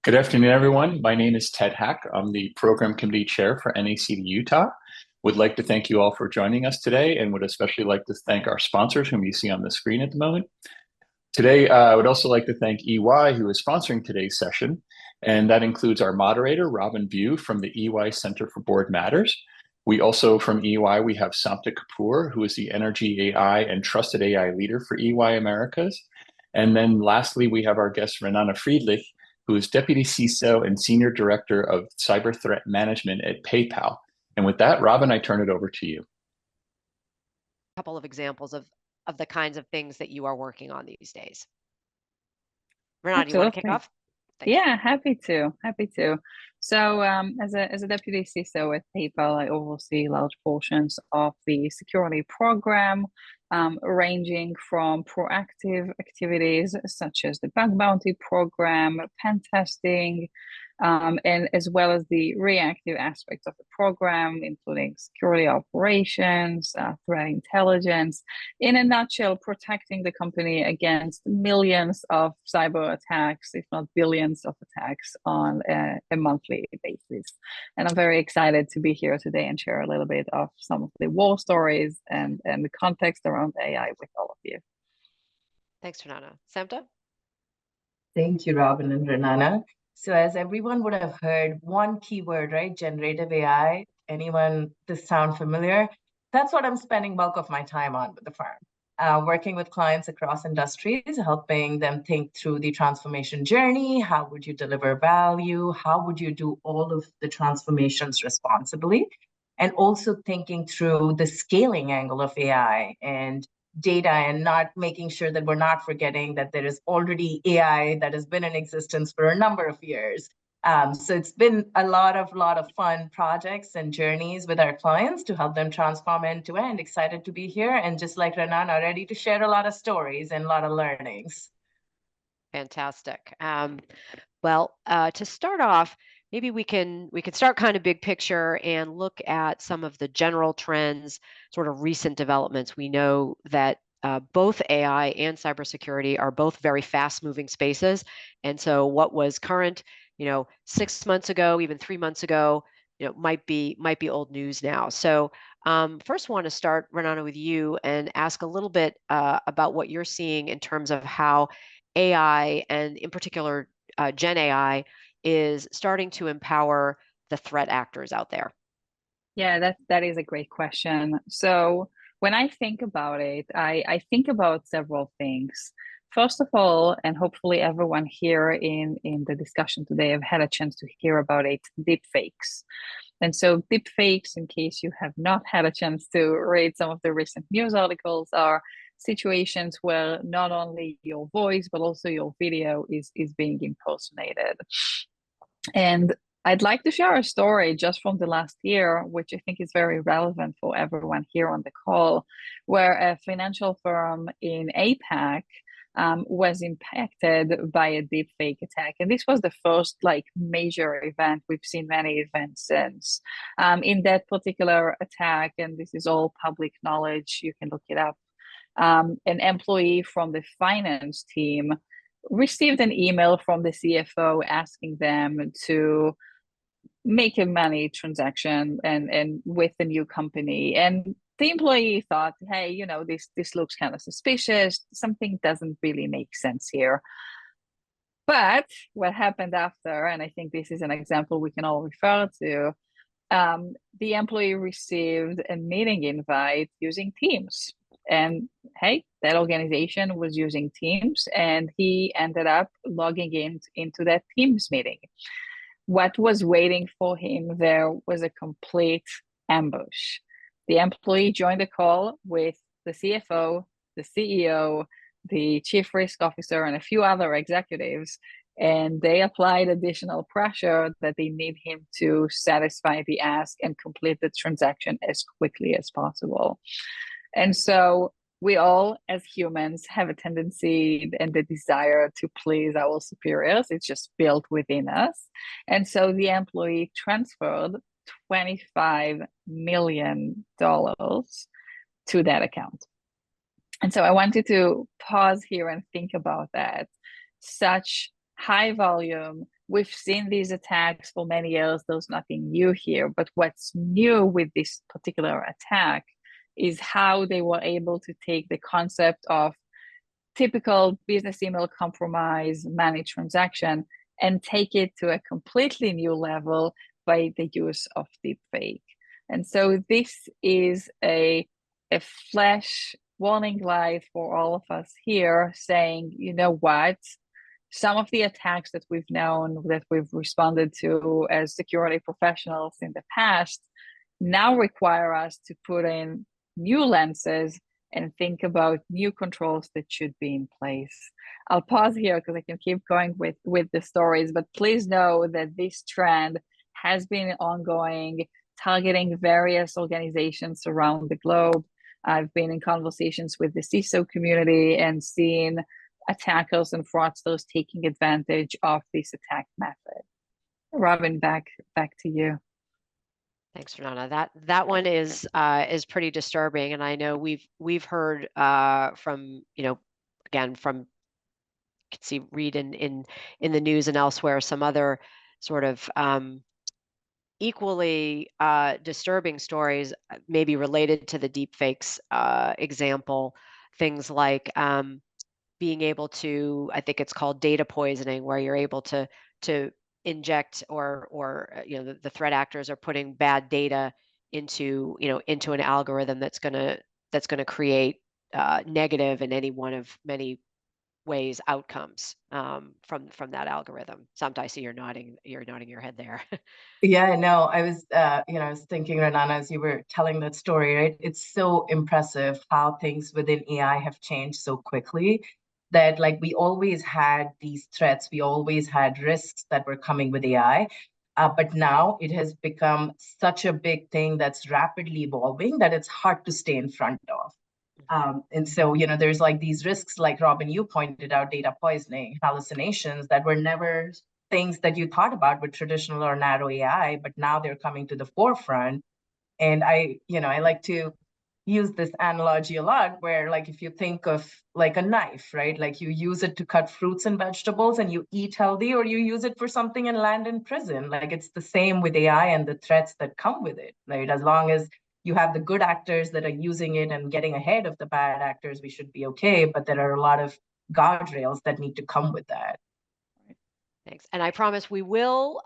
Good afternoon, everyone. My name is Ted Hack. I'm the Program Committee Chair for NACD Utah. Would like to thank you all for joining us today and would especially like to thank our sponsors whom you see on the screen at the moment. Today, I would also like to thank EY, who is sponsoring today's session, and that includes our moderator, Robin View from the EY Center for Board Matters. We also, from EY, we have Samta Kapoor, who is the Energy AI and Trusted AI Leader for EY Americas. And then lastly, we have our guest, Renana Friedlich, who is Deputy CISO and Senior Director of Cyber Threat Management at PayPal. And with that, Robin, I turn it over to you. Couple of examples of the kinds of things that you are working on these days. Renata, do you want to kick off? Thanks. Yeah, happy to. So as a deputy CISO at PayPal, I oversee large portions of the security program, ranging from proactive activities such as the bug bounty program, pen testing, and as well as the reactive aspects of the program, including security operations, threat intelligence. In a nutshell, protecting the company against millions of cyber attacks, if not billions of attacks on a monthly basis. And I'm very excited to be here today and share a little bit of some of the war stories and the context around AI with all of you. Thanks, Renana. Samta? Thank you, Robin and Renana. So as everyone would have heard, one keyword, right? Generative AI. Anyone this sound familiar? That's what I'm spending bulk of my time on with the firm. Working with clients across industries, helping them think through the transformation journey. How would you deliver value? How would you do all of the transformations responsibly? And also thinking through the scaling angle of AI and data, and not making sure that we're not forgetting that there is already AI that has been in existence for a number of years. So it's been a lot of fun projects and journeys with our clients to help them transform end to end. Excited to be here, and just like Renana, ready to share a lot of stories and a lot of learnings. Fantastic. Well, to start off, maybe we can start kind of big picture and look at some of the general trends, sort of recent developments. We know that both AI and cybersecurity are both very fast-moving spaces, and so what was current, 6 months ago, even 3 months ago, might be old news now. So first, want to start, Renana, with you and ask a little bit about what you're seeing in terms of how AI, and in particular Gen AI, is starting to empower the threat actors out there. Yeah, that is a great question. So when I think about it, I think about several things. First of all, and hopefully everyone here in the discussion today have had a chance to hear about it, deepfakes. And so deepfakes, in case you have not had a chance to read some of the recent news articles, are situations where not only your voice, but also your video is being impersonated. And I'd like to share a story just from the last year, which I think is very relevant for everyone here on the call, where a financial firm in APAC was impacted by a deepfake attack. And this was the first major event. We've seen many events since. In that particular attack, and this is all public knowledge, you can look it up, an employee from the finance team received an email from the CFO asking them to make a money transaction and with the new company. And the employee thought, hey, this looks kind of suspicious. Something doesn't really make sense here. But what happened after, and I think this is an example we can all refer to, the employee received a meeting invite using Teams. And hey, that organization was using Teams, and he ended up logging into that Teams meeting. What was waiting for him there was a complete ambush. The employee joined the call with the CFO, the CEO, the chief risk officer, and a few other executives, and they applied additional pressure that they need him to satisfy the ask and complete the transaction as quickly as possible. And so we all, as humans, have a tendency and the desire to please our superiors. It's just built within us. And so the employee transferred $25 million to that account. And so I wanted to pause here and think about that. Such high volume. We've seen these attacks for many years. There's nothing new here. But what's new with this particular attack is how they were able to take the concept of typical business email compromise, managed transaction, and take it to a completely new level by the use of deepfake. And so this is a flash warning light for all of us here saying, you know what? Some of the attacks that we've known, that we've responded to as security professionals in the past, now require us to put in new lenses and think about new controls that should be in place. I'll pause here because I can keep going with the stories, but please know that this trend has been ongoing, targeting various organizations around the globe. I've been in conversations with the CISO community and seen attackers and fraudsters taking advantage of this attack method. Robin, back to you. Thanks, Renata. That one is pretty disturbing, and I know we've heard from, you know, again, from, you can see, read in the news and elsewhere, some other sort of equally disturbing stories, maybe related to the deepfakes example. Things like being able to, I think it's called data poisoning, where you're able to inject or you know, the threat actors are putting bad data into, you know, into an algorithm that's gonna create negative in any one of many ways outcomes from that algorithm. Samt, I see you're nodding your head there. Yeah, no, I was, I was thinking, Renana, as you were telling that story, right? It's so impressive how things within AI have changed so quickly that, like, we always had these threats, we always had risks that were coming with AI. But now it has become such a big thing that's rapidly evolving that it's hard to stay in front of. And so, there's like these risks, like Robin, you pointed out, data poisoning, hallucinations that were never things that you thought about with traditional or narrow AI, but now they're coming to the forefront. And I like to use this analogy a lot where, like, if you think of like a knife, right? Like, you use it to cut fruits and vegetables and you eat healthy, or you use it for something and land in prison. Like, it's the same with AI and the threats that come with it, right? As long as you have the good actors that are using it and getting ahead of the bad actors, we should be okay. But there are a lot of guardrails that need to come with that. Thanks. And I promise we will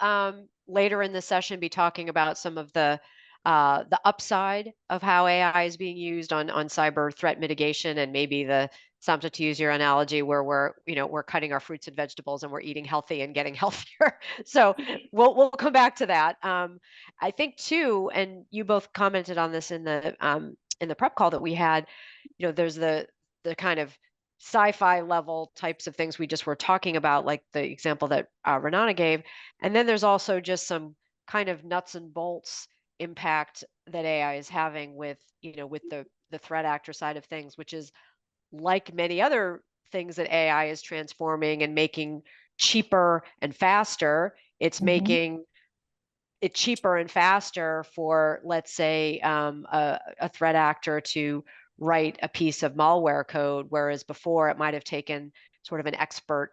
later in the session be talking about some of the upside of how AI is being used on cyber threat mitigation, and maybe the, Samta, to use your analogy, where we're cutting our fruits and vegetables and we're eating healthy and getting healthier. So we'll come back to that. I think too, and you both commented on this in the prep call that we had. There's the kind of sci-fi level types of things we just were talking about, like the example that Renata gave, and then there's also just some kind of nuts and bolts impact that AI is having with the threat actor side of things, which is, like many other things that AI is transforming and making cheaper and faster. It's making it cheaper and faster for, let's say, a threat actor to write a piece of malware code, whereas before it might have taken sort of an expert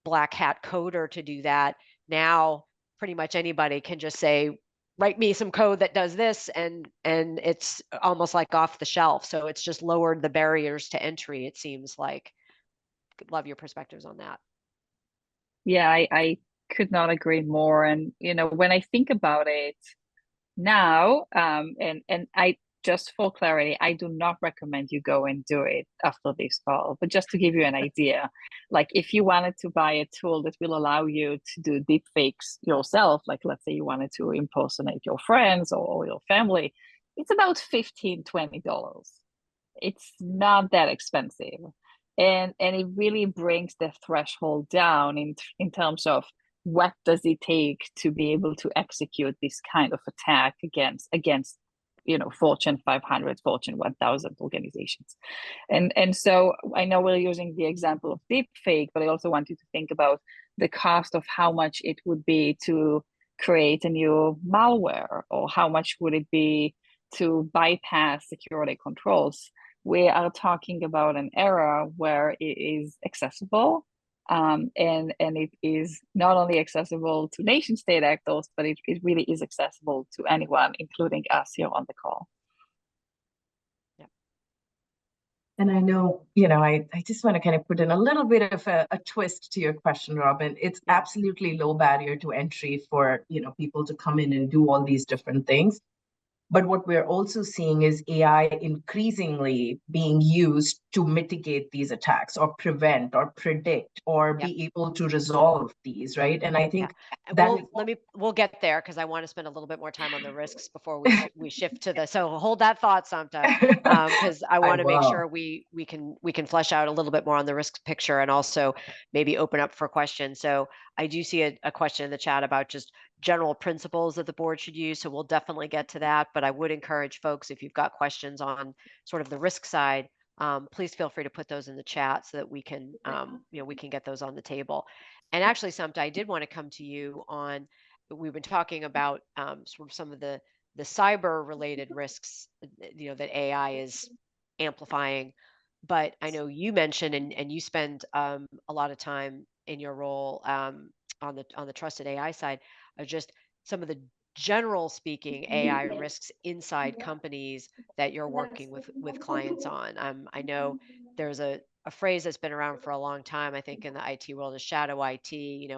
black hat coder to do that. Now, pretty much anybody can just say, write me some code that does this, and it's almost like off the shelf. So it's just lowered the barriers to entry, it seems like. Love your perspectives on that. Yeah, I could not agree more. And when I think about it now, and I, just for clarity, I do not recommend you go and do it after this call, but just to give you an idea, like, if you wanted to buy a tool that will allow you to do deep fakes yourself, like let's say you wanted to impersonate your friends or your family, it's about $15-20. It's not that expensive. And it really brings the threshold down in terms of what does it take to be able to execute this kind of attack against Fortune 500, Fortune 1000 organizations. And so I know we're using the example of deepfake, but I also want you to think about the cost of how much it would be to create a new malware, or how much would it be to bypass security controls. We are talking about an era where it is accessible, and it is not only accessible to nation state actors, but it really is accessible to anyone, including us here on the call. And I know, I just want to kind of put in a little bit of a twist to your question, Robin. It's absolutely low barrier to entry for, people to come in and do all these different things. But what we're also seeing is AI increasingly being used to mitigate these attacks or prevent or predict or be able to resolve these, right? And I think we'll get there because I want to spend a little bit more time on the risks before we shift to the. So hold that thought, Samta, because I want to make sure we can flesh out a little bit more on the risk picture and also maybe open up for questions. So I do see a question in the chat about just general principles that the board should use. So we'll definitely get to that. But I would encourage folks, if you've got questions on sort of the risk side, please feel free to put those in the chat so that we can, we can get those on the table. And actually, Samta, I did want to come to you on, we've been talking about sort of some of the cyber related risks, that AI is amplifying. But I know you mentioned, and you spend a lot of time in your role on the trusted AI side, of just some of the general speaking AI risks inside companies that you're working with clients on. I know there's a phrase that's been around for a long time, I think, in the IT world, is shadow IT.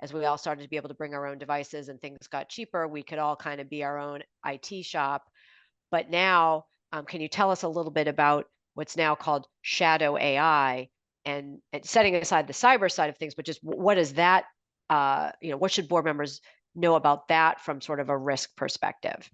As we all started to be able to bring our own devices and things got cheaper, we could all kind of be our own IT shop. But now, can you tell us a little bit about what's now called shadow AI, and setting aside the cyber side of things, but just what is that? What should board members know about that from sort of a risk perspective?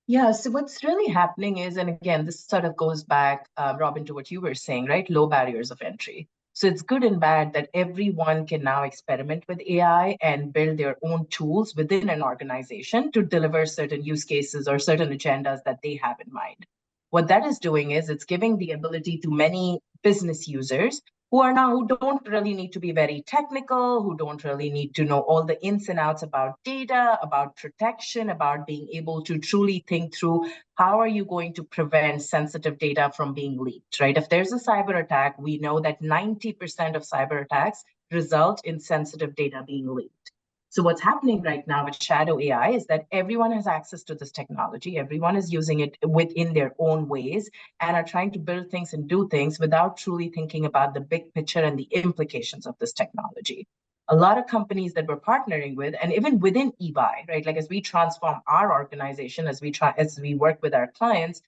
Yeah, so what's really happening is, and again, this sort of goes back, Robin, to what you were saying, right? Low barriers of entry. So it's good and bad that everyone can now experiment with AI and build their own tools within an organization to deliver certain use cases or certain agendas that they have in mind. What that is doing is it's giving the ability to many business users who don't really need to be very technical, who don't really need to know all the ins and outs about data, about protection, about being able to truly think through how are you going to prevent sensitive data from being leaked, right? If there's a cyber attack, we know that 90% of cyber attacks result in sensitive data being leaked. So what's happening right now with shadow AI is that everyone has access to this technology. Everyone is using it within their own ways and are trying to build things and do things without truly thinking about the big picture and the implications of this technology. A lot of companies that we're partnering with, and even within EY, right? Like as we transform our organization, as we work with our clients,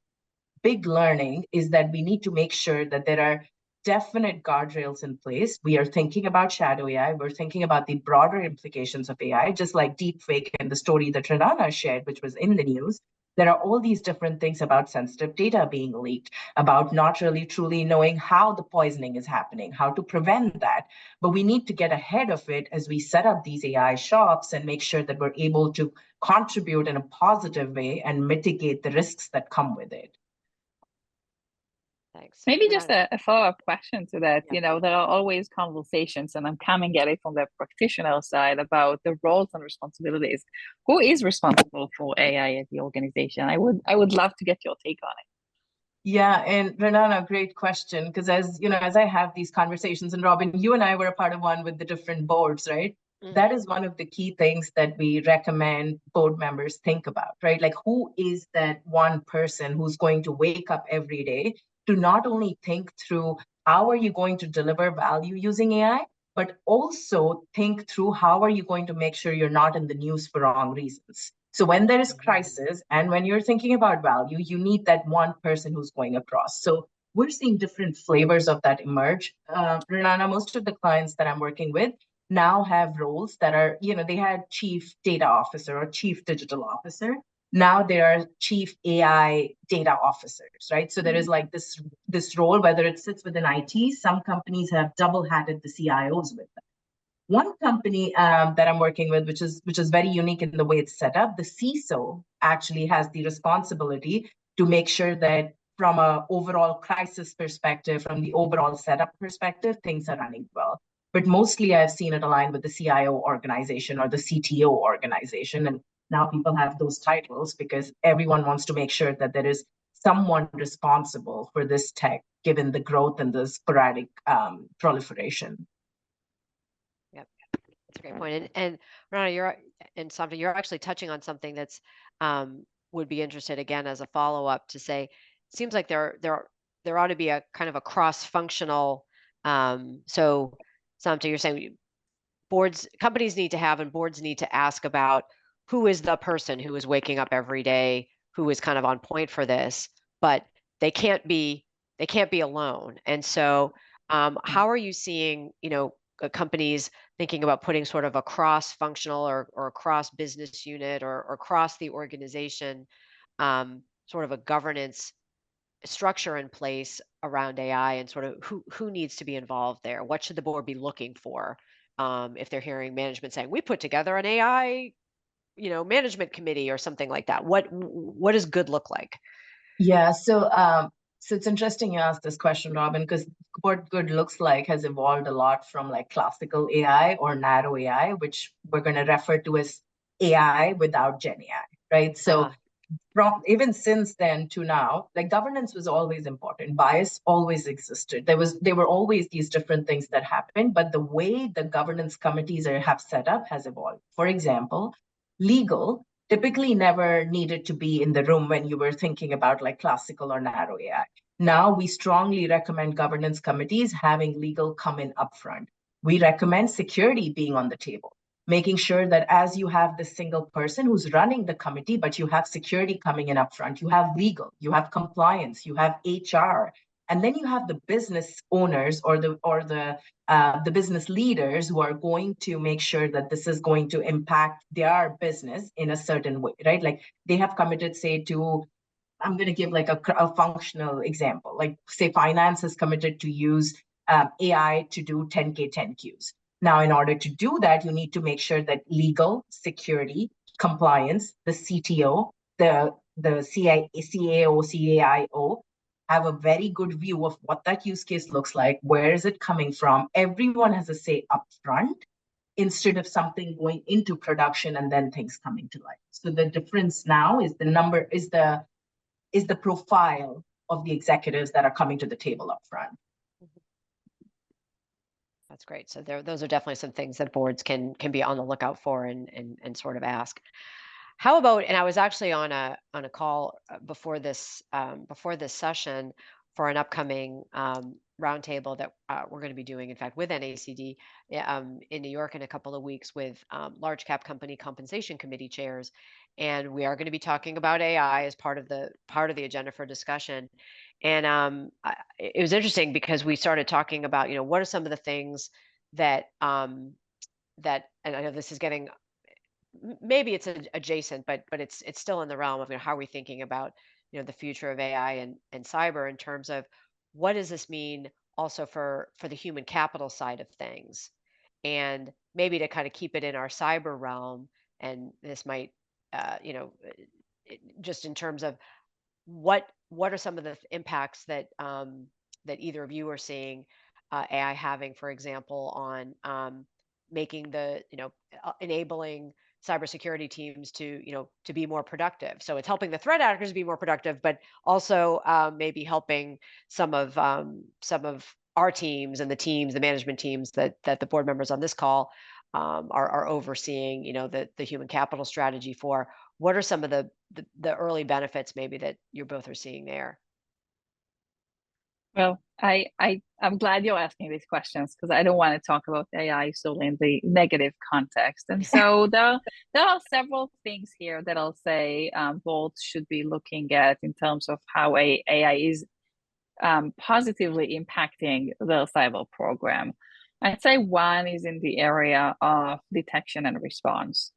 big learning is that we need to make sure that there are definite guardrails in place. We are thinking about shadow AI. We're thinking about the broader implications of AI, just like deepfake and the story that Renana shared, which was in the news. There are all these different things about sensitive data being leaked, about not really truly knowing how the poisoning is happening, how to prevent that. But we need to get ahead of it as we set up these AI shops and make sure that we're able to contribute in a positive way and mitigate the risks that come with it. Thanks. Maybe just a follow-up question to that. There are always conversations, and I'm coming at it from the practitioner side, about the roles and responsibilities. Who is responsible for AI at the organization? I would love to get your take on it. Yeah, and Renana, great question, because as I have these conversations, and Robin, you and I were a part of one with the different boards, right? Mm-hmm. That is one of the key things that we recommend board members think about, right? Like, who is that one person who's going to wake up every day to not only think through how are you going to deliver value using AI, but also think through how are you going to make sure you're not in the news for wrong reasons. So when there is crisis and when you're thinking about value, you need that one person who's going across. So we're seeing different flavors of that emerge. Renana, most of the clients that I'm working with now have roles that are, they had chief data officer or chief digital officer. Now there are chief AI data officers, right? So there is like this role, whether it sits within IT, some companies have double-hatted the CIOs with them. One company that I'm working with, which is very unique in the way it's set up, the CISO actually has the responsibility to make sure that from an overall crisis perspective, from the overall setup perspective, things are running well. But mostly I've seen it aligned with the CIO organization or the CTO organization. And now people have those titles because everyone wants to make sure that there is someone responsible for this tech, given the growth and the sporadic proliferation. Yep. That's a great point. And Rana, you're actually touching on something that's would be interested again as a follow-up to say, seems like there ought to be a kind of a cross-functional so something you're saying companies need to have and boards need to ask about who is the person who is waking up every day, who is kind of on point for this, but they can't be alone. And so how are you seeing, companies thinking about putting sort of a cross-functional or cross business unit or across the organization sort of a governance structure in place around AI and sort of who needs to be involved there? What should the board be looking for if they're hearing management saying we put together an AI, management committee or something like that? What does good look like? Yeah, so it's interesting you asked this question, Robin, because what good looks like has evolved a lot from like classical AI or narrow AI, which we're going to refer to as AI without Gen AI, right? So from even since then to now, like governance was always important. Bias always existed. There were always these different things that happened, but the way the governance committees have set up has evolved. For example, legal typically never needed to be in the room when you were thinking about like classical or narrow AI. Now we strongly recommend governance committees having legal come in upfront. We recommend security being on the table, making sure that as you have the single person who's running the committee, but you have security coming in upfront, you have legal, you have compliance, you have HR, and then you have the business owners or the business leaders who are going to make sure that this is going to impact their business in a certain way, right? Like they have committed, say, to I'm going to give like a functional example. Like, say, finance is committed to use AI to do 10K 10Qs. Now, in order to do that, you need to make sure that legal, security, compliance, the CTO, the CAO, CAIO have a very good view of what that use case looks like. Where is it coming from? Everyone has a say upfront instead of something going into production and then things coming to life. So the difference now is the profile of the executives that are coming to the table up front. That's great. So those are definitely some things that boards can be on the lookout for and sort of ask. How about, and I was actually on a call before this session for an upcoming roundtable that we're going to be doing, in fact, with NACD in New York in a couple of weeks with large cap company compensation committee chairs, and we are going to be talking about AI as part of the agenda for discussion. And it was interesting because we started talking about, what are some of the things that and I know this is getting maybe it's adjacent, but it's still in the realm of how are we thinking about the future of AI and cyber in terms of what does this mean also for the human capital side of things, and maybe to kind of keep it in our cyber realm, and this might just in terms of what are some of the impacts that that either of you are seeing AI having, for example, on making enabling cybersecurity teams to to be more productive. So it's helping the threat actors be more productive, but also maybe helping some of our teams and the management teams that the board members on this call are overseeing. The human capital strategy for. What are some of the early benefits maybe that you both are seeing there? Well, I'm glad you're asking these questions because I don't want to talk about AI solely in the negative context. And so there are several things here that I'll say both should be looking at in terms of how AI is positively impacting the cyber program. I'd say one is in the area of detection and response.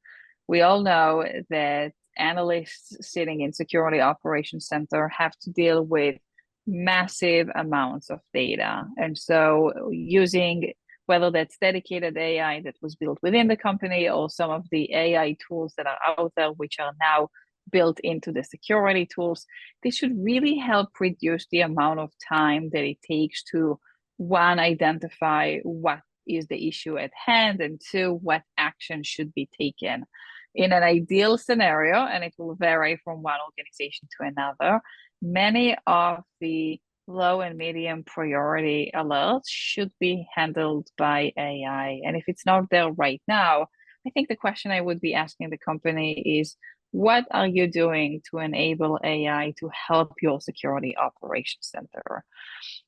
We all know that analysts sitting in Security Operations Center have to deal with massive amounts of data. And so using whether that's dedicated AI that was built within the company or some of the AI tools that are out there, which are now built into the security tools, this should really help reduce the amount of time that it takes to, one, identify what is the issue at hand, and two, what action should be taken. In an ideal scenario, and it will vary from one organization to another, many of the low and medium priority alerts should be handled by AI. And if it's not there right now, I think the question I would be asking the company is, what are you doing to enable AI to help your security operations center?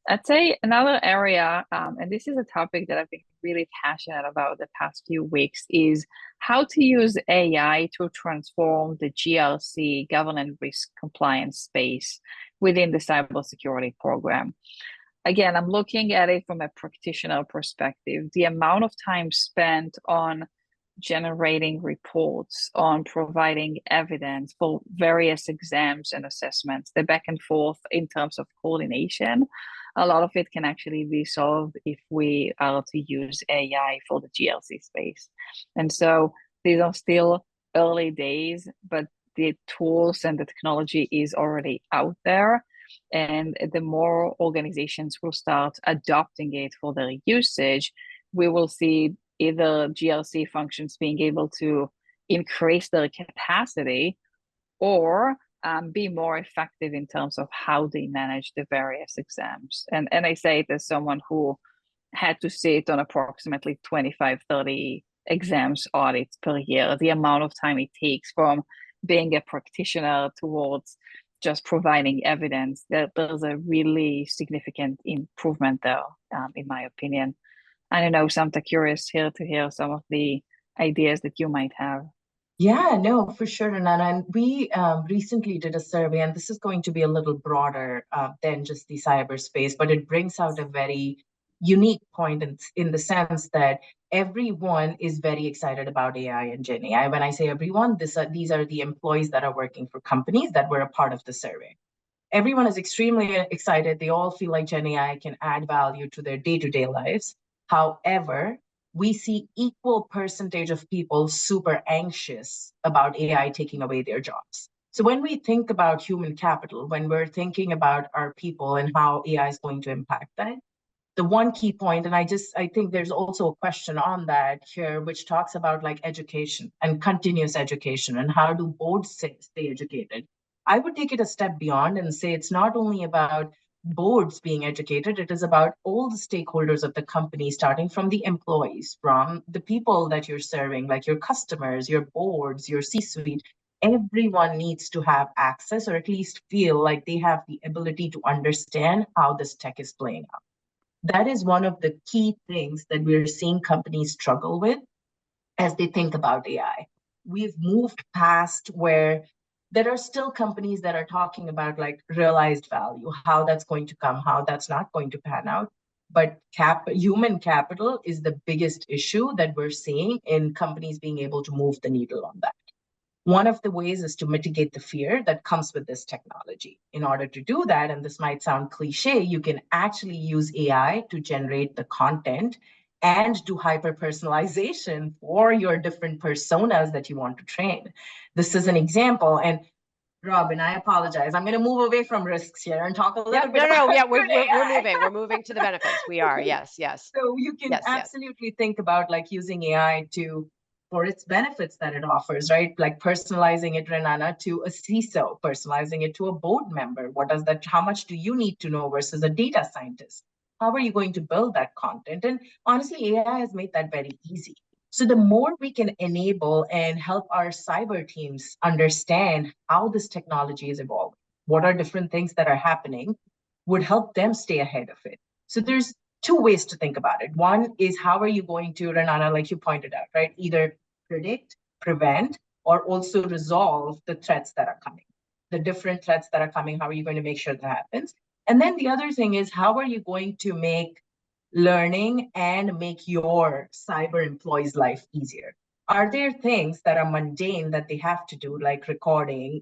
I'd say another area, and this is a topic that I've been really passionate about the past few weeks, is how to use AI to transform the GRC, governance risk compliance space within the cybersecurity program. Again, I'm looking at it from a practitioner perspective. The amount of time spent on generating reports, on providing evidence for various exams and assessments, the back and forth in terms of coordination, a lot of it can actually be solved if we are to use AI for the GRC space. And so these are still early days, but the tools and the technology is already out there. And the more organizations will start adopting it for their usage, we will see either GRC functions being able to increase their capacity or be more effective in terms of how they manage the various exams. And I say it as someone who had to sit on approximately 25, 30 exams audits per year, the amount of time it takes from being a practitioner towards just providing evidence, that there's a really significant improvement there, in my opinion. I don't know, Samta, curious here to hear some of the ideas that you might have. Yeah, no, for sure, Nana. And we recently did a survey, and this is going to be a little broader than just the cyberspace, but it brings out a very unique point in the sense that everyone is very excited about AI and Gen AI. When I say everyone, these are the employees that are working for companies that were a part of the survey. Everyone is extremely excited. They all feel like Gen AI can add value to their day-to-day lives. However, we see equal percentage of people super anxious about AI taking away their jobs. So when we think about human capital, when we're thinking about our people and how AI is going to impact that, the one key point, and I think there's also a question on that here, which talks about like education and continuous education and how do boards stay educated. I would take it a step beyond and say it's not only about boards being educated, it is about all the stakeholders of the company, starting from the employees, from the people that you're serving, like your customers, your boards, your C-suite. Everyone needs to have access or at least feel like they have the ability to understand how this tech is playing out. That is one of the key things that we're seeing companies struggle with as they think about AI. We've moved past where there are still companies that are talking about like realized value, how that's going to come, how that's not going to pan out. But human capital is the biggest issue that we're seeing in companies being able to move the needle on that. One of the ways is to mitigate the fear that comes with this technology. In order to do that, and this might sound cliche, you can actually use AI to generate the content and do hyper personalization for your different personas that you want to train. This is an example. And Robin, I apologize. I'm going to move away from risks here and talk a little bit about yeah, we're moving to the benefits. We are, yes. So you can absolutely think about like using AI for its benefits that it offers, right? Like personalizing it, Renana, to a CISO, personalizing it to a board member. How much do you need to know versus a data scientist? How are you going to build that content? And honestly, AI has made that very easy. So the more we can enable and help our cyber teams understand how this technology is evolving, what are different things that are happening, would help them stay ahead of it. So there's two ways to think about it. One is how are you going to, Renana, like you pointed out, right? Either predict, prevent, or also resolve the threats that are coming. The different threats that are coming, how are you going to make sure that happens? And then the other thing is how are you going to make learning and make your cyber employees' life easier? Are there things that are mundane that they have to do, like recording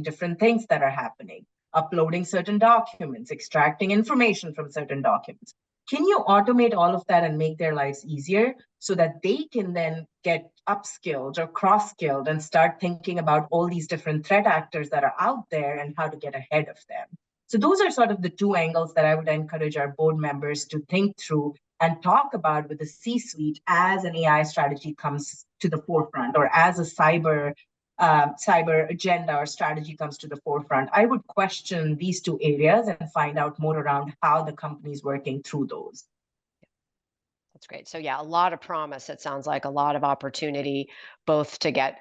different things that are happening, uploading certain documents, extracting information from certain documents? Can you automate all of that and make their lives easier so that they can then get upskilled or cross-skilled and start thinking about all these different threat actors that are out there and how to get ahead of them? So those are sort of the two angles that I would encourage our board members to think through and talk about with the C-suite as an AI strategy comes to the forefront, or as a cyber cyber agenda or strategy comes to the forefront, I would question these two areas and find out more around how the company is working through those. That's great. So yeah, a lot of promise. It sounds like a lot of opportunity, both to get,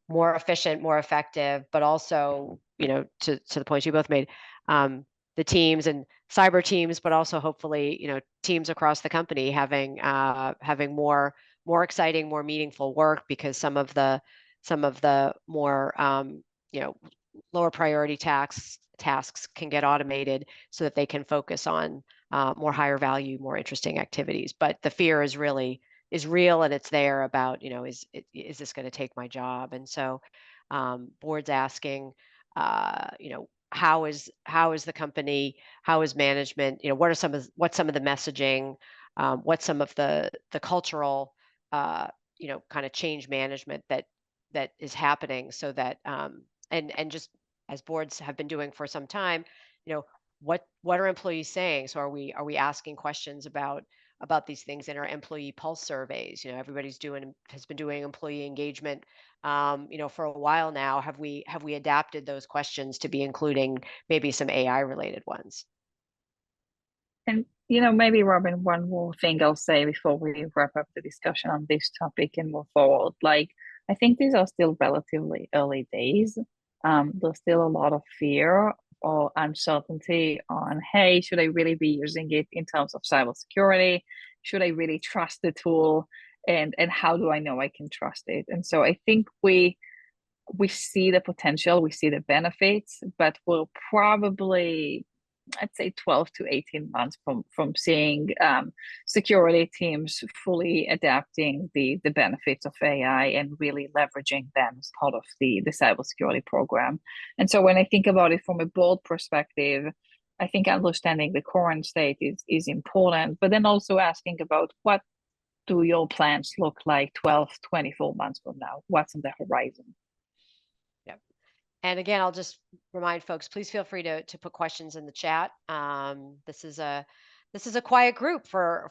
more efficient, more effective, but also, to the points you both made, the teams and cyber teams, but also hopefully, teams across the company having more exciting, more meaningful work, because some of the more lower priority tasks can get automated so that they can focus on more higher value, more interesting activities. But the fear is real, and it's there about, is this going to take my job? And so boards asking, how is the company, how is management, what's some of the messaging, what's some of the cultural, kind of change management that is happening, so that and just as boards have been doing for some time, what are employees saying? So are we asking questions about these things in our employee pulse surveys? Everybody's has been doing employee engagement, for a while now. Have we adapted those questions to be including maybe some AI related ones? And maybe, Robin, one more thing I'll say before we wrap up the discussion on this topic and move forward. Like, I think these are still relatively early days. There's still a lot of fear or uncertainty on, hey, should I really be using it in terms of cybersecurity? Should I really trust the tool? And how do I know I can trust it? And so I think we see the potential, we see the benefits, but we'll probably, I'd say, 12 to 18 months from seeing security teams fully adapting the benefits of AI and really leveraging them as part of the cybersecurity program. And so when I think about it from a board perspective, I think understanding the current state is important, but then also asking about, what do your plans look like 12, 24 months from now? What's on the horizon? And again, I'll just remind folks, please feel free to put questions in the chat. This is a quiet group for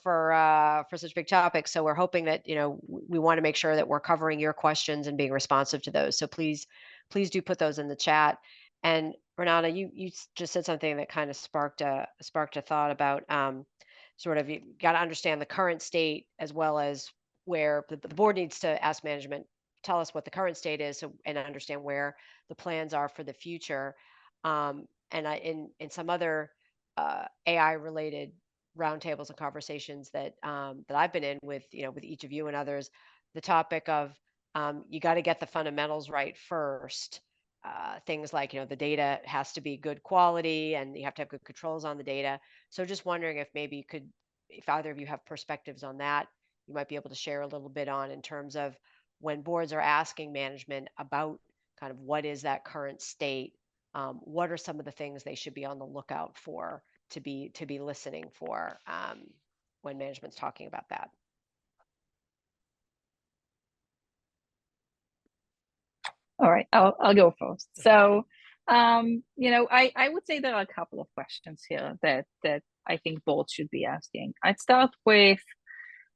such big topics, so we're hoping that we want to make sure that we're covering your questions and being responsive to those. So please do put those in the chat. And Renata, you just said something that kind of sparked a thought about sort of, you got to understand the current state, as well as where the board needs to ask management, tell us what the current state is, and understand where the plans are for the future. And in some other AI related roundtables and conversations that I've been in with each of you and others, the topic of you got to get the fundamentals right first. Things like the data has to be good quality, and you have to have good controls on the data. So just wondering if maybe if either of you have perspectives on that, you might be able to share a little bit on, in terms of when boards are asking management about kind of what is that current state, what are some of the things they should be on the lookout for, to be listening for, when management's talking about that. All right, I'll go first. So, I would say there are a couple of questions here that I think boards should be asking. I'd start with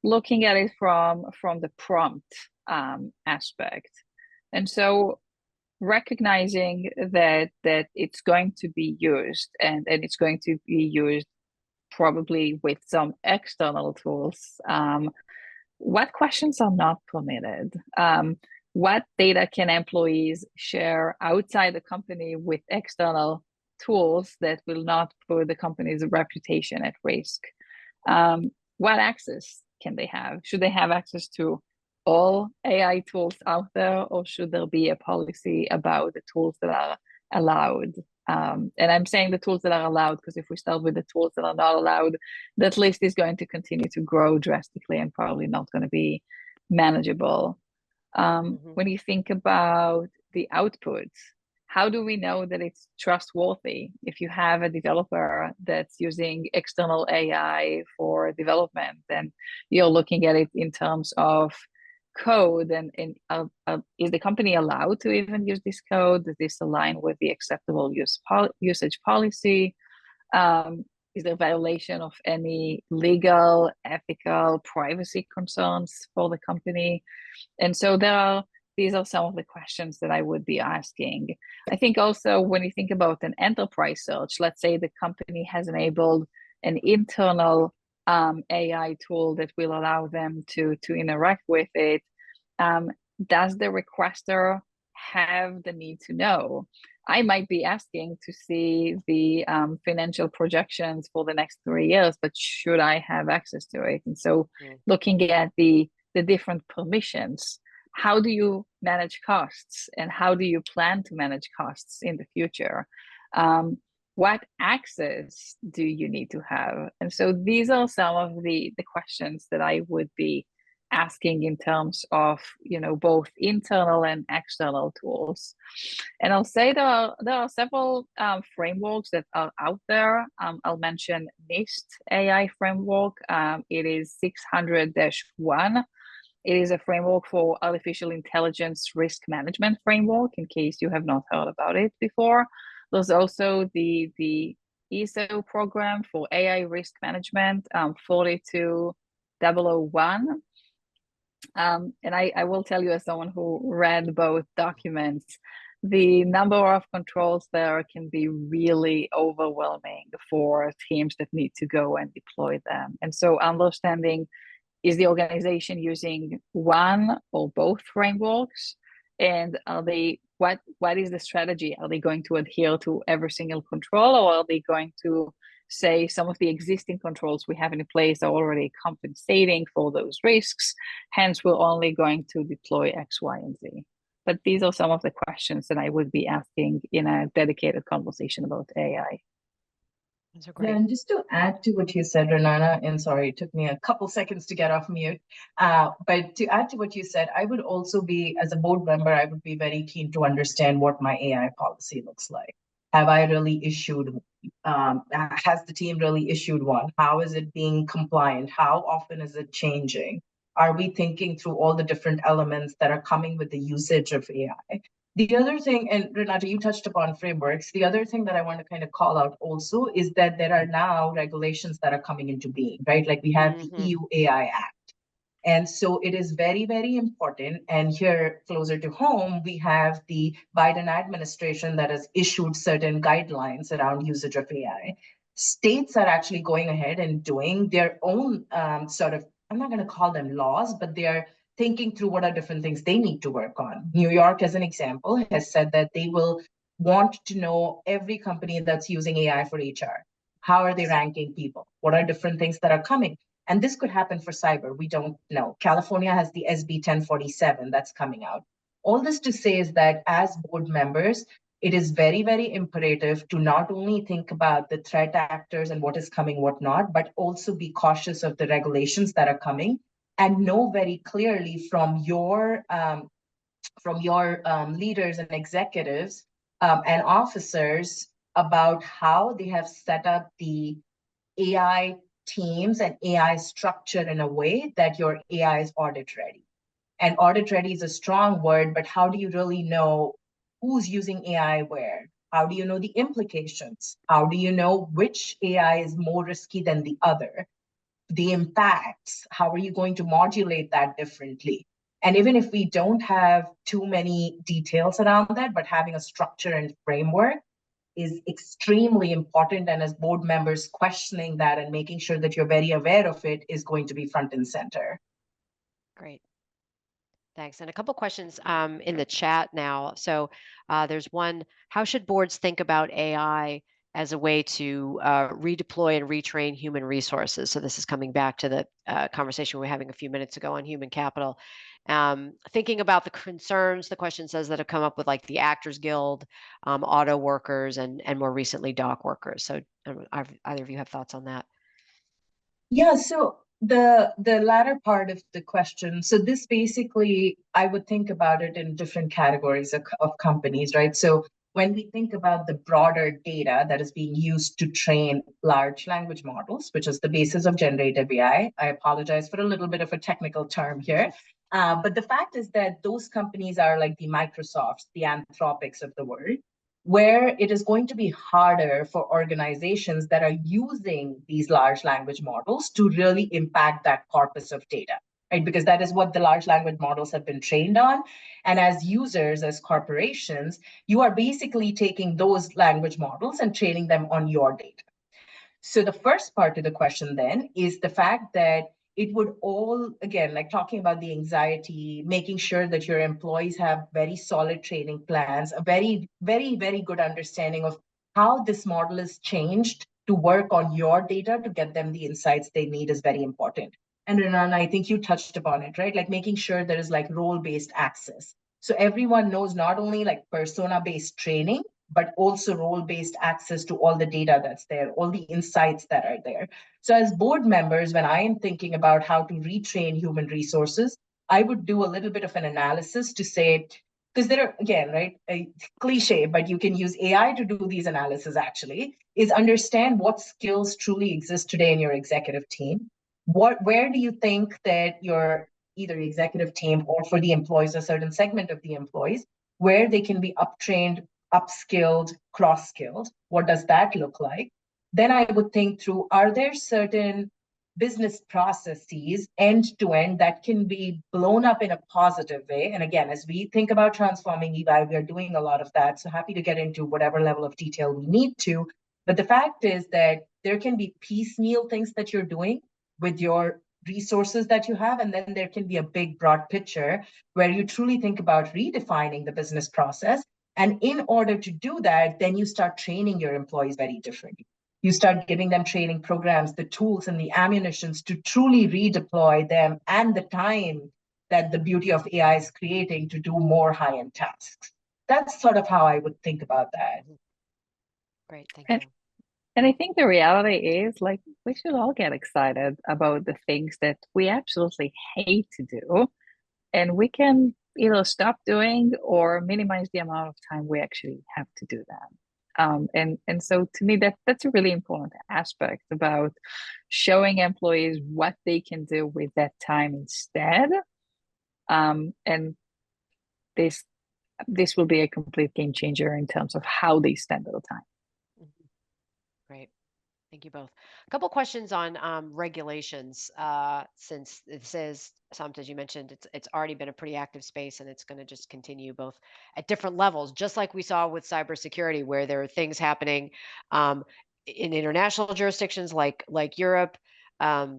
looking at it from the prompt aspect, and so recognizing that it's going to be used, and it's going to be used probably with some external tools. What questions are not permitted? What data can employees share outside the company with external tools that will not put the company's reputation at risk? What access can they have? Should they have access to all AI tools out there, or should there be a policy about the tools that are allowed? And I'm saying the tools that are allowed because if we start with the tools that are not allowed, that list is going to continue to grow drastically and probably not going to be manageable. When you think about the outputs, how do we know that it's trustworthy? If you have a developer that's using external AI for development, then you're looking at it in terms of code, and is the company allowed to even use this code? Does this align with the acceptable usage policy? Is there violation of any legal, ethical, privacy concerns for the company? And so there are these are some of the questions that I would be asking. I think also when you think about an enterprise search, let's say the company has enabled an internal AI tool that will allow them to interact with it. Does the requester have the need to know? I might be asking to see the financial projections for the next 3 years, but should I have access to it? And so looking at the different permissions, how do you manage costs and how do you plan to manage costs in the future? What access do you need to have? And so these are some of the questions that I would be asking in terms of, you know, both internal and external tools. And I'll say there are several frameworks that are out there. I'll mention NIST AI framework. It is 600-1. It is a framework for artificial intelligence risk management framework, in case you have not heard about it before. There's also the ESO program for AI risk management, 42001. And I will tell you, as someone who read both documents, the number of controls there can be really overwhelming for teams that need to go and deploy them. And so understanding, is the organization using one or both frameworks? And are they, what is the strategy? Are they going to adhere to every single control, or are they going to say some of the existing controls we have in place are already compensating for those risks? Hence, we're only going to deploy X, Y, and Z. But these are some of the questions that I would be asking in a dedicated conversation about AI. Those are great. Yeah, and just to add to what you said, Renana, and sorry, it took me a couple seconds to get off mute. But to add to what you said, I would also be, as a board member, I would be very keen to understand what my AI policy looks like. Have I really issued, has the team really issued one? How is it being compliant? How often is it changing? Are we thinking through all the different elements that are coming with the usage of AI? The other thing, and Renata, you touched upon frameworks. The other thing that I want to kind of call out also is that there are now regulations that are coming into being, right? Like we have the EU AI Act. And so it is very, very important. And here, closer to home, we have the Biden administration that has issued certain guidelines around usage of AI. States are actually going ahead and doing their own sort of, I'm not going to call them laws, but they are thinking through what are different things they need to work on. New York, as an example, has said that they will want to know every company that's using AI for HR. How are they ranking people? What are different things that are coming? And this could happen for cyber. We don't know. California has the SB 1047 that's coming out. All this to say is that as board members, it is very, very imperative to not only think about the threat actors and what is coming, what not, but also be cautious of the regulations that are coming and know very clearly from your leaders and executives and officers about how they have set up the AI teams and AI structure in a way that your AI is audit ready. And audit ready is a strong word, but how do you really know who's using AI where? How do you know the implications? How do you know which AI is more risky than the other? The impacts, how are you going to modulate that differently? And even if we don't have too many details around that, but having a structure and framework is extremely important. And as board members, questioning that and making sure that you're very aware of it is going to be front and center. Great. Thanks. And a couple questions in the chat now. So there's one, how should boards think about AI as a way to redeploy and retrain human resources? So this is coming back to the conversation we were having a few minutes ago on human capital. Thinking about the concerns, the question says, that have come up with like the Actors Guild, auto workers, and more recently dock workers. So either of you have thoughts on that? Yeah, so the latter part of the question, so this basically, I would think about it in different categories of companies, right? So when we think about the broader data that is being used to train large language models, which is the basis of generative AI, I apologize for a little bit of a technical term here, but the fact is that those companies are like the Microsofts, the Anthropics of the world, where it is going to be harder for organizations that are using these large language models to really impact that corpus of data, right? Because that is what the large language models have been trained on. And as users, as corporations, you are basically taking those language models and training them on your data. So the first part of the question then is the fact that it would all, again, like talking about the anxiety, making sure that your employees have very solid training plans, a very, very, very good understanding of how this model is changed to work on your data to get them the insights they need is very important. And Renan, I think you touched upon it, right? Like making sure there is like role-based access. So everyone knows not only like persona-based training, but also role-based access to all the data that's there, all the insights that are there. So as board members, when I am thinking about how to retrain human resources, I would do a little bit of an analysis to say, because there are, again, right, a cliche, but you can use AI to do these analysis actually, is understand what skills truly exist today in your executive team. Where do you think that your either executive team or for the employees, a certain segment of the employees, where they can be uptrained, upskilled, cross-skilled? What does that look like? Then I would think through, are there certain business processes end to end that can be blown up in a positive way? And again, as we think about transforming EY, we are doing a lot of that. So happy to get into whatever level of detail we need to. But the fact is that there can be piecemeal things that you're doing with your resources that you have. And then there can be a big, broad picture where you truly think about redefining the business process. And in order to do that, then you start training your employees very differently. You start giving them training programs, the tools and the ammunitions to truly redeploy them and the time that the beauty of AI is creating to do more high-end tasks. That's sort of how I would think about that. Great, thank And, you. and I think the reality is like we should all get excited about the things that we absolutely hate to do. And we can either stop doing or minimize the amount of time we actually have to do that. And so to me that's a really important aspect about showing employees what they can do with that time instead. And this will be a complete game changer in terms of how they spend their time. Mhm. Great. Thank you both. A couple questions on regulations, since this is something, as you mentioned, it's already been a pretty active space, and it's going to just continue both at different levels, just like we saw with cybersecurity, where there are things happening um, in international jurisdictions like Europe,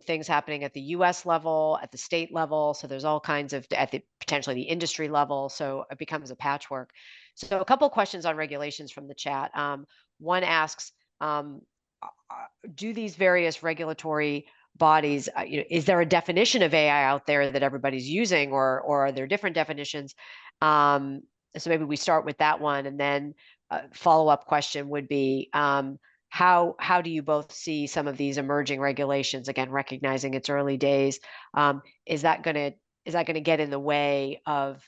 things happening at the U.S. level, at the state level. So there's all kinds of at the potentially the industry level. So it becomes a patchwork. So a couple questions on regulations from the chat. One asks. Do these various regulatory bodies, is there a definition of AI out there that everybody's using, or are there different definitions? So maybe we start with that one, and then a follow-up question would be, how do you both see some of these emerging regulations? Again, recognizing it's early days, is that going to get in the way of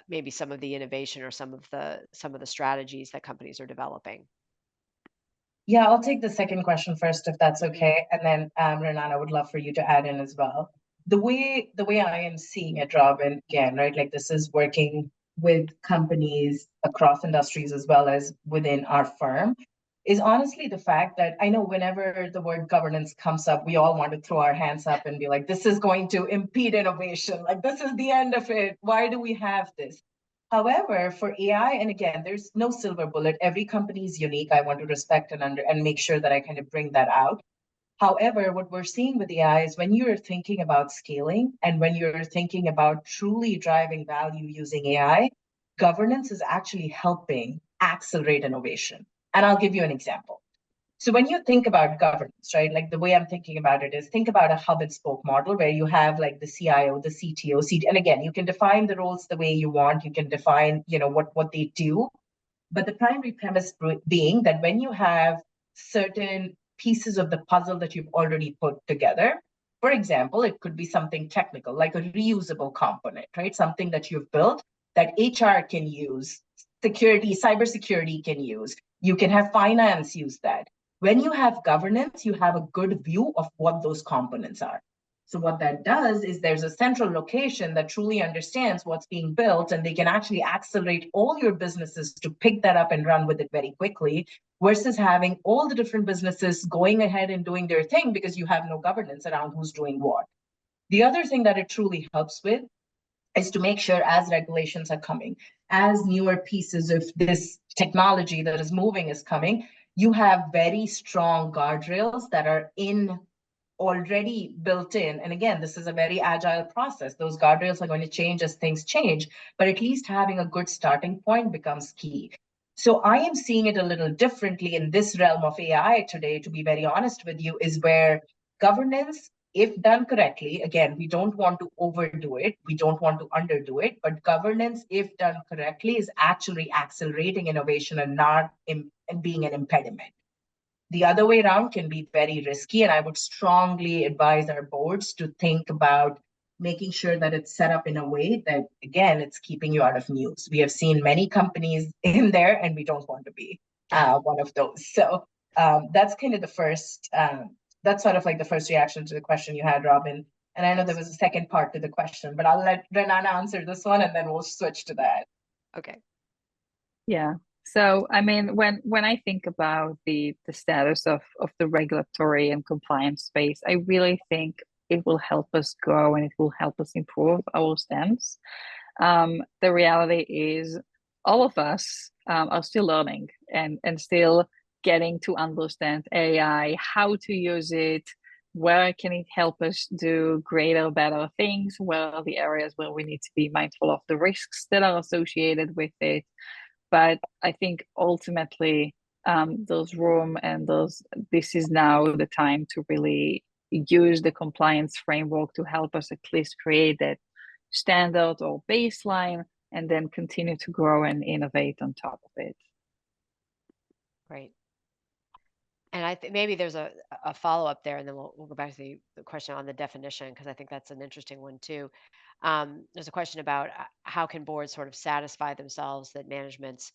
maybe some of the innovation or some of the strategies that companies are developing? Yeah, I'll take the second question first, if that's okay. And then, Renan, I would love for you to add in as well. The way I am seeing it, Robin, again, right, like this is working with companies across industries as well as within our firm, is honestly the fact that I know whenever the word governance comes up, we all want to throw our hands up and be like, this is going to impede innovation. Like, this is the end of it. Why do we have this? However, for AI, and again, there's no silver bullet. Every company is unique. I want to respect and make sure that I kind of bring that out. However, what we're seeing with AI is when you're thinking about scaling and when you're thinking about truly driving value using AI, governance is actually helping accelerate innovation. And I'll give you an example. So when you think about governance, right, like the way I'm thinking about it is think about a hub and spoke model where you have like the CIO, the CTO, and again, you can define the roles the way you want. You can define, what they do. But the primary premise being that when you have certain pieces of the puzzle that you've already put together, for example, it could be something technical, like a reusable component, right? Something that you've built that HR can use, cybersecurity can use. You can have finance use that. When you have governance, you have a good view of what those components are. So what that does is there's a central location that truly understands what's being built, and they can actually accelerate all your businesses to pick that up and run with it very quickly, versus having all the different businesses going ahead and doing their thing because you have no governance around who's doing what. The other thing that it truly helps with is to make sure as regulations are coming, as newer pieces of this technology that is moving is coming, you have very strong guardrails that are in already built in. And again, this is a very agile process. Those guardrails are going to change as things change, but at least having a good starting point becomes key. So I am seeing it a little differently in this realm of AI today, to be very honest with you, is where governance, if done correctly, again, we don't want to overdo it, we don't want to underdo it, but governance, if done correctly, is actually accelerating innovation and not being an impediment. The other way around can be very risky, and I would strongly advise our boards to think about making sure that it's set up in a way that, again, it's keeping you out of news. We have seen many companies in there, and we don't want to be one of those. So that's kind of the first, that's sort of like the first reaction to the question you had, Robin. And I know there was a second part to the question, but I'll let Renana answer this one, and then we'll switch to that. Okay. Yeah. So, I mean, when I think about the status of the regulatory and compliance space, I really think it will help us grow and it will help us improve our stance. The reality is all of us are still learning and still getting to understand AI, how to use it, where can it help us do greater, better things, where are the areas where we need to be mindful of the risks that are associated with it. But I think ultimately there's room and this is now the time to really use the compliance framework to help us at least create that standard or baseline and then continue to grow and innovate on top of it. Great. And I think maybe there's a follow-up there, and then we'll go back to the question on the definition, because I think that's an interesting one too. There's a question about how can boards sort of satisfy themselves that management's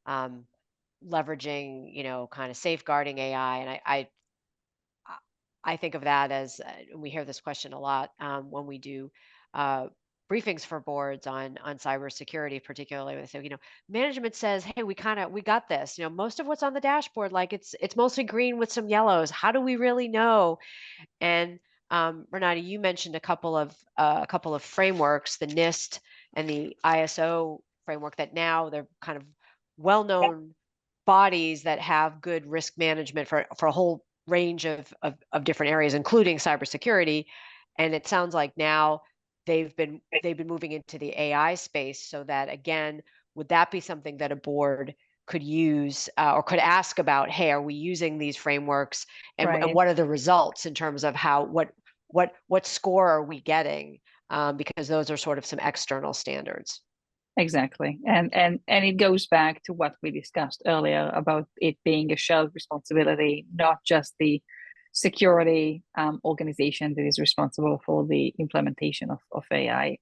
leveraging, kind of safeguarding AI. And I think of that as we hear this question a lot when we do briefings for boards on cybersecurity, particularly. They say, management says, "Hey, we got this. Most of what's on the dashboard, like it's mostly green with some yellows. How do we really know?" And Renata, you mentioned a couple of frameworks, the NIST and the ISO framework, that now they're kind of well-known bodies that have good risk management for a whole range of different areas, including cybersecurity. And it sounds like now they've been moving into the AI space. So that, again, would that be something that a board could use or could ask about? Hey, are we using these frameworks, and, Right. and what are the results in terms of how what score are we getting? Because those are sort of some external standards. Exactly. And it goes back to what we discussed earlier about it being a shared responsibility, not just the security organization that is responsible for the implementation of AI.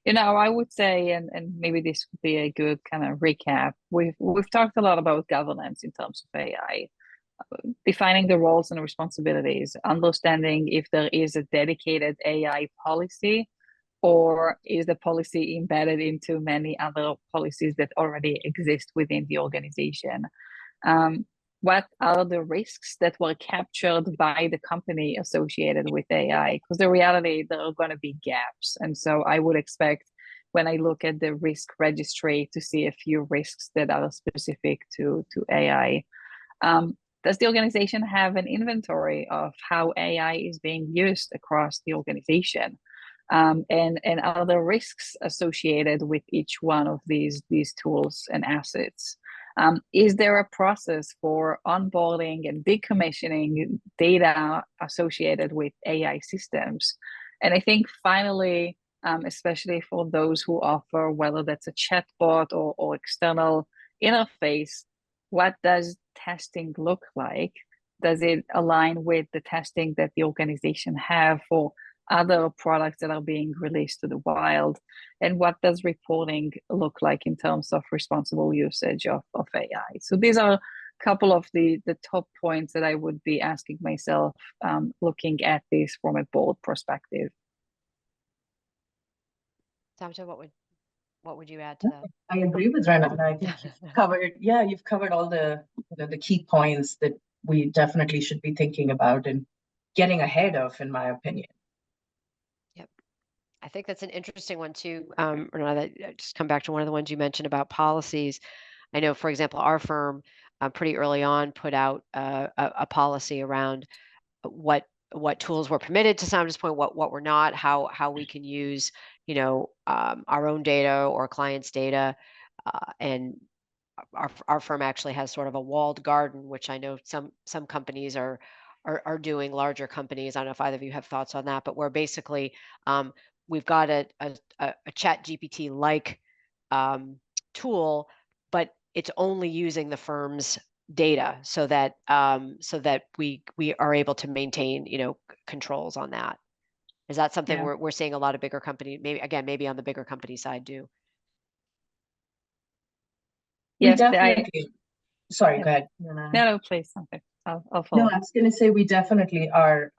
I would say, and maybe this would be a good kind of recap, we've talked a lot about governance in terms of AI, defining the roles and responsibilities, understanding if there is a dedicated AI policy, or is the policy embedded into many other policies that already exist within the organization? What are the risks that were captured by the company associated with AI? Because the reality, there are going to be gaps. And so I would expect, when I look at the risk registry, to see a few risks that are specific to AI. Does the organization have an inventory of how AI is being used across the organization? And are there risks associated with each one of these tools and assets? Is there a process for onboarding and decommissioning data associated with AI systems? And I think finally, especially for those who offer, whether that's a chatbot or external interface, what does testing look like? Does it align with the testing that the organization have for other products that are being released to the wild? And what does reporting look like in terms of responsible usage of AI? So these are a couple of the top points that I would be asking myself, looking at this from a board perspective. Samta, what would you add to that? I agree with Renata. I think you've covered all the key points that we definitely should be thinking about and getting ahead of, in my opinion. Yep. I think that's an interesting one too. Renata, just come back to one of the ones you mentioned about policies. I know, for example, our firm pretty early on put out a policy around what tools were permitted to Sam's point, what were not, how we can use, our own data or clients' data, and our firm actually has sort of a walled garden, which I know some companies are doing, larger companies. I don't know if either of you have thoughts on that, but where basically we've got a chat GPT like tool, but it's only using the firm's data so that we are able to maintain controls on that. Is that something Yeah. we're seeing a lot of bigger company, maybe on the bigger company side do? We Yes, definitely. Sorry, yeah. go ahead. No, please, something. I'll No, follow. I was going to say we definitely are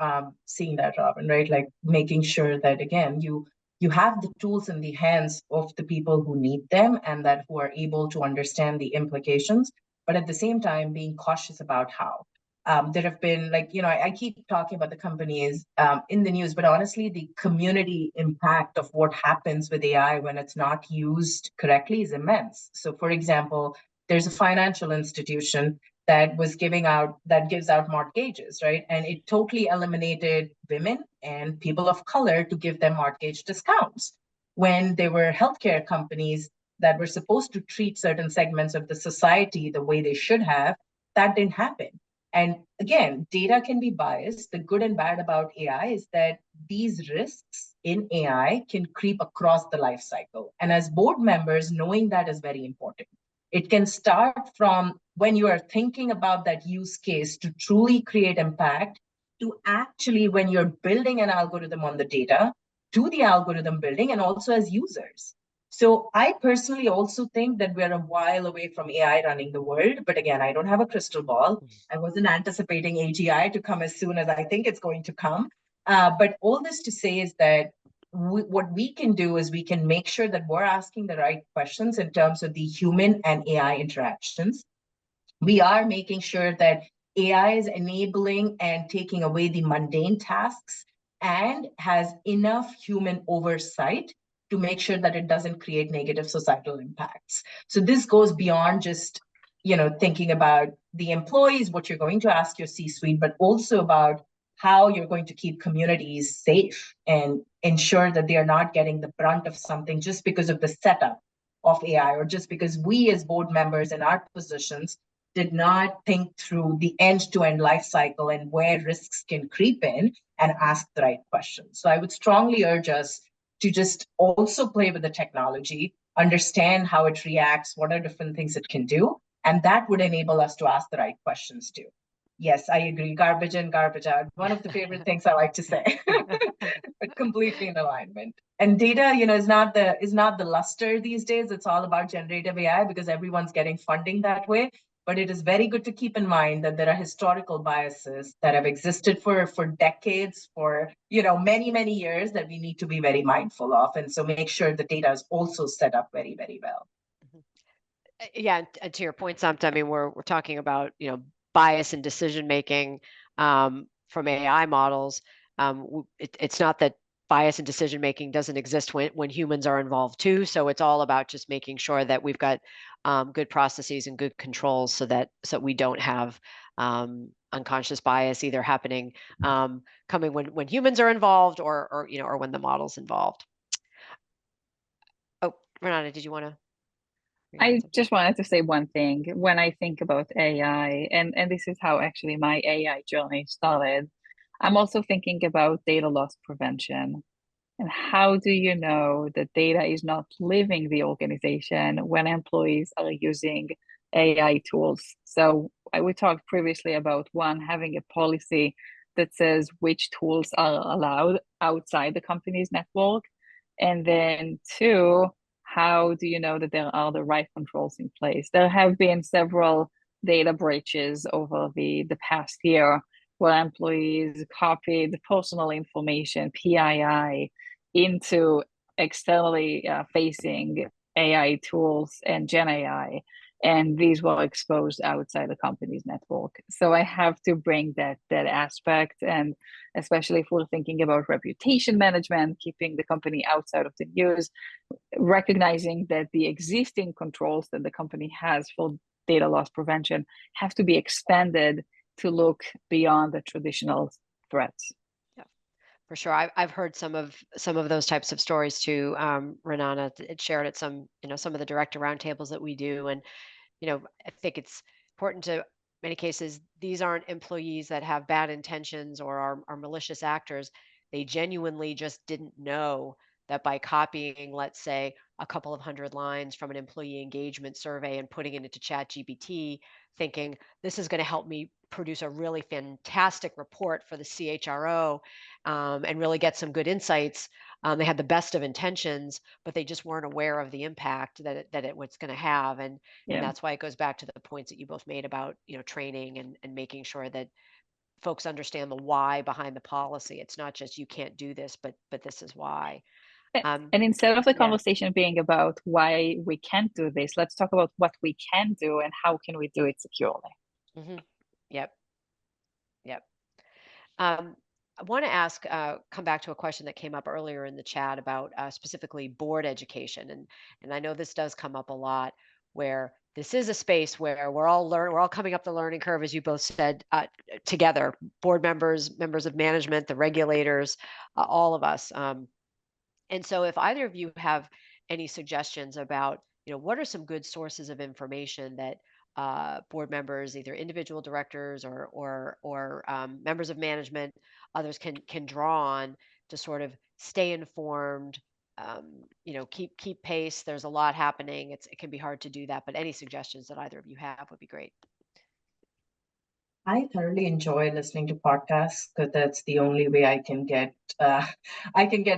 seeing that, Robin, right? Like making sure that again, you have the tools in the hands of the people who need them and that who are able to understand the implications, but at the same time being cautious about how. There have been like, I keep talking about the companies in the news, but honestly, the community impact of what happens with AI when it's not used correctly is immense. So, for example, there's a financial institution that gives out mortgages, right? And it totally eliminated women and people of color to give them mortgage discounts. When there were healthcare companies that were supposed to treat certain segments of the society the way they should have, that didn't happen. And again, data can be biased. The good and bad about AI is that these risks in AI can creep across the life cycle. And as board members, knowing that is very important. It can start from when you are thinking about that use case to truly create impact, to actually when you're building an algorithm on the data, to the algorithm building, and also as users. So I personally also think that we're a while away from AI running the world. But again, I don't have a crystal ball. I wasn't anticipating AGI to come as soon as I think it's going to come. But all this to say is that what we can do is we can make sure that we're asking the right questions in terms of the human and AI interactions. We are making sure that AI is enabling and taking away the mundane tasks and has enough human oversight to make sure that it doesn't create negative societal impacts. So this goes beyond just, thinking about the employees, what you're going to ask your C-suite, but also about how you're going to keep communities safe and ensure that they are not getting the brunt of something just because of the setup of AI or just because we as board members in our positions did not think through the end-to-end life cycle and where risks can creep in and ask the right questions. So I would strongly urge us to just also play with the technology, understand how it reacts, what are different things it can do, and that would enable us to ask the right questions too. Yes, I agree. Garbage in, garbage out. One of the favorite things I like to say, but completely in alignment. And data, is not the luster these days. It's all about generative AI because everyone's getting funding that way. But it is very good to keep in mind that there are historical biases that have existed for decades, for many, many years that we need to be very mindful of. And so make sure the data is also set up very, very well. Yeah, and to your point, Samt, I mean, we're talking about bias in decision making from AI models. It's not that bias in decision making doesn't exist when humans are involved too. So it's all about just making sure that we've got good processes and good controls so we don't have unconscious bias either happening coming when humans are involved or when the model's involved. Oh, Renata, did you want to? I just wanted to say one thing. When I think about AI, and this is how actually my AI journey started, I'm also thinking about data loss prevention. And how do you know that data is not leaving the organization when employees are using AI tools? So we talked previously about one, having a policy that says which tools are allowed outside the company's network. And then two, how do you know that there are the right controls in place? There have been several data breaches over the past year where employees copied personal information, PII, into externally facing AI tools and Gen AI. and these were exposed outside the company's network. So I have to bring that aspect, and especially if we're thinking about reputation management, keeping the company outside of the news, recognizing that the existing controls that the company has for data loss prevention have to be expanded to look beyond the traditional threats. Yeah, for sure. I've heard some of those types of stories too. Renana it shared at some some of the director roundtables that we do, and I think it's important to many cases these aren't employees that have bad intentions or are malicious actors. They genuinely just didn't know that by copying, let's say, a couple of hundred lines from an employee engagement survey and putting it into ChatGPT, thinking this is going to help me produce a really fantastic report for the CHRO, and really get some good insights. They had the best of intentions, but they just weren't aware of the impact that it was going to have. And that's why it goes back to the points that you both made about training and making sure that folks understand the why behind the policy. It's not just you can't do this, but this is why. And instead of the conversation being about why we can't do this, let's talk about what we can do and how can we do it securely. Mm-hmm. Yep. I want to ask, come back to a question that came up earlier in the chat about specifically board education, and I know this does come up a lot, where this is a space where we're all coming up the learning curve, as you both said, together, board members, members of management, the regulators, all of us. And so if either of you have any suggestions about, what are some good sources of information that board members, either individual directors or members of management, others can draw on to sort of stay informed, keep pace. There's a lot happening. It can be hard to do that, but any suggestions that either of you have would be great. I thoroughly enjoy listening to podcasts because that's the only way I can get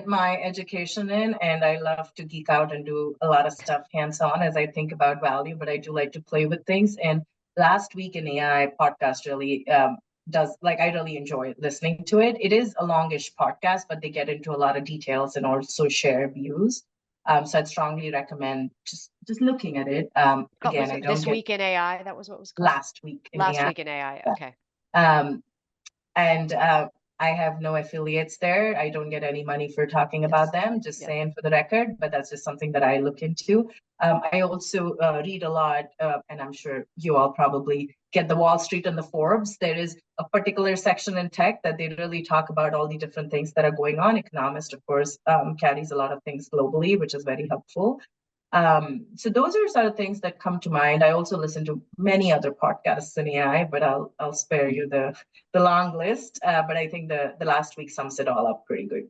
my education in, and I love to geek out and do a lot of stuff hands-on as I think about value, but I do like to play with things. And last week in AI podcast really does, like, I really enjoy listening to it. It is a longish podcast, but they get into a lot of details and also share views. So I'd strongly recommend just looking at it. Again, I don't This week in AI, that was what was called? Last week in AI. Last week in AI, okay. And I have no affiliates there. I don't get any money for talking about them, just saying for the record, but that's just something that I look into. I also read a lot, and I'm sure you all probably get the Wall Street and the Forbes. There is a particular section in tech that they really talk about all the different things that are going on. Economist, of course, carries a lot of things globally, which is very helpful. So those are sort of things that come to mind. I also listen to many other podcasts in AI, but I'll spare you the long list. But I think the last week sums it all up pretty good.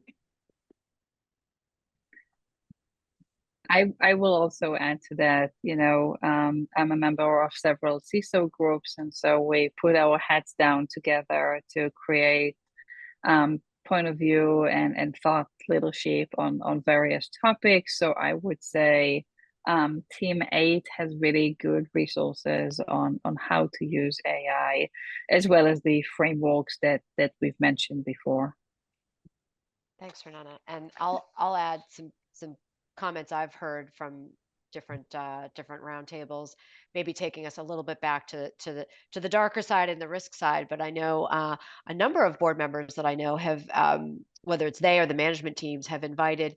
I will also add to that, I'm a member of several CISO groups, and so we put our heads down together to create point of view and thought leadership on various topics. So I would say Team 8 has really good resources on how to use AI, as well as the frameworks that we've mentioned before. Thanks, Renana. And I'll add some comments I've heard from different roundtables, maybe taking us a little bit back to the darker side and the risk side. But I know a number of board members that I know have, whether it's they or the management teams, have invited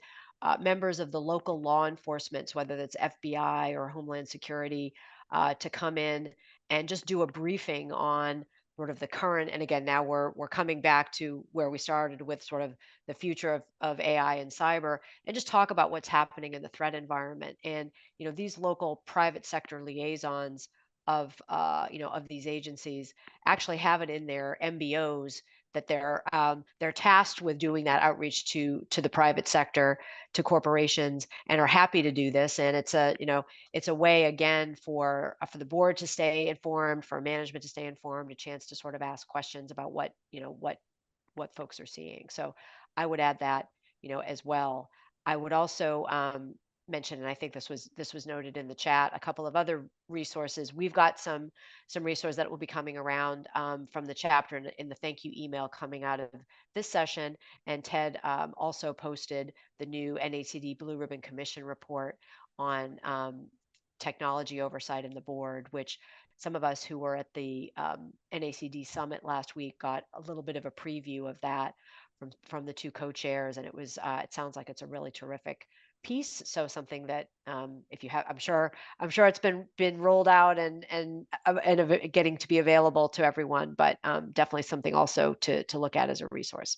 members of the local law enforcement, whether that's FBI or Homeland Security, to come in and just do a briefing on sort of the current. And again, now we're coming back to where we started with sort of the future of AI and cyber, and just talk about what's happening in the threat environment. And these local private sector liaisons of of these agencies actually have it in their MBOs that they're tasked with doing that outreach to the private sector, to corporations, and are happy to do this. And it's a way, again, for the board to stay informed, for management to stay informed, a chance to sort of ask questions about what folks are seeing. So I would add that as well. I would also mention, and I think this was noted in the chat, a couple of other resources. We've got some resources that will be coming around from the chapter in the thank you email coming out of this session. And Ted also posted the new NACD Blue Ribbon Commission report on technology oversight in the board, which some of us who were at the NACD summit last week got a little bit of a preview of that from the two co-chairs, and it sounds like it's a really terrific piece. So something that if you have, I'm sure it's been rolled out and getting to be available to everyone, but definitely something also to look at as a resource.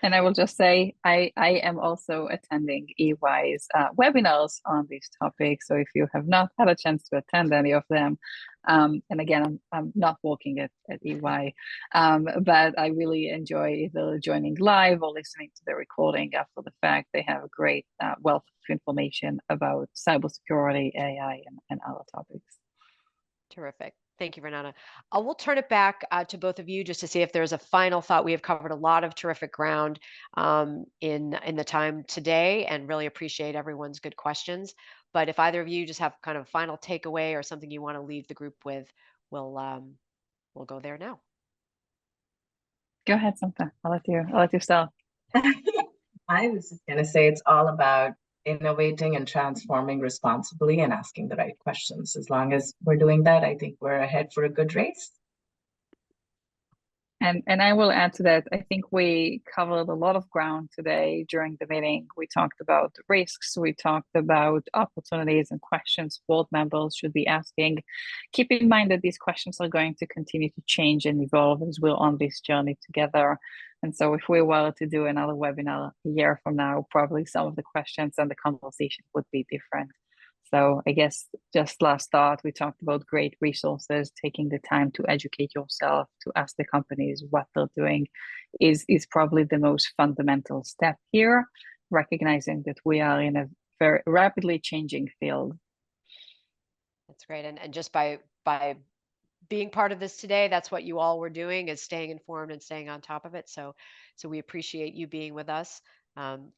And I will just say, I am also attending EY's webinars on these topics. So if you have not had a chance to attend any of them, and again, I'm not working at EY, but I really enjoy either joining live or listening to the recording after the fact. They have a great wealth of information about cybersecurity, AI, and other topics. Terrific. Thank you, Renata. We'll turn it back to both of you just to see if there's a final thought. We have covered a lot of terrific ground in the time today, and really appreciate everyone's good questions. But if either of you just have kind of a final takeaway or something you want to leave the group with, we'll go there now. Go ahead, Samta. I'll let you start. I was just going to say it's all about innovating and transforming responsibly and asking the right questions. As long as we're doing that, I think we're ahead for a good race. And I will add to that, I think we covered a lot of ground today during the meeting. We talked about risks, we talked about opportunities and questions board members should be asking. Keep in mind that these questions are going to continue to change and evolve as we're on this journey together. And so if we were to do another webinar a year from now, probably some of the questions and the conversation would be different. So I guess just last thought, we talked about great resources, taking the time to educate yourself, to ask the companies what they're doing is probably the most fundamental step here, recognizing that we are in a very rapidly changing field. That's great. And just by being part of this today, that's what you all were doing, is staying informed and staying on top of it. So we appreciate you being with us.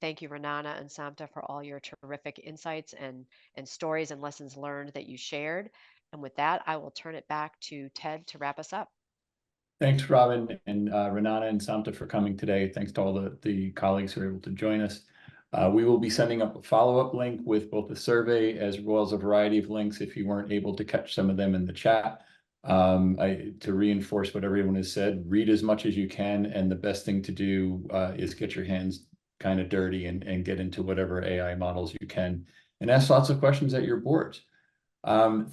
Thank you, Renata and Samta, for all your terrific insights and stories and lessons learned that you shared. And with that, I will turn it back to Ted to wrap us up. Thanks, Robin and Renata and Samta for coming today. Thanks to all the colleagues who were able to join us. We will be sending up a follow-up link with both the survey as well as a variety of links if you weren't able to catch some of them in the chat. To reinforce what everyone has said, read as much as you can, and the best thing to do is get your hands kind of dirty and get into whatever AI models you can, and ask lots of questions at your boards.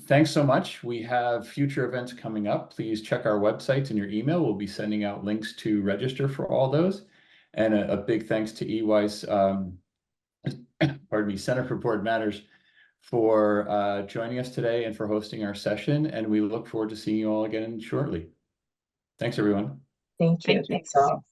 Thanks so much. We have future events coming up. Please check our websites and your email. We'll be sending out links to register for all those. And a big thanks to EY's Center for Board Matters for joining us today and for hosting our session. And we look forward to seeing you all again shortly. Thanks, everyone. Thank you. Thanks all.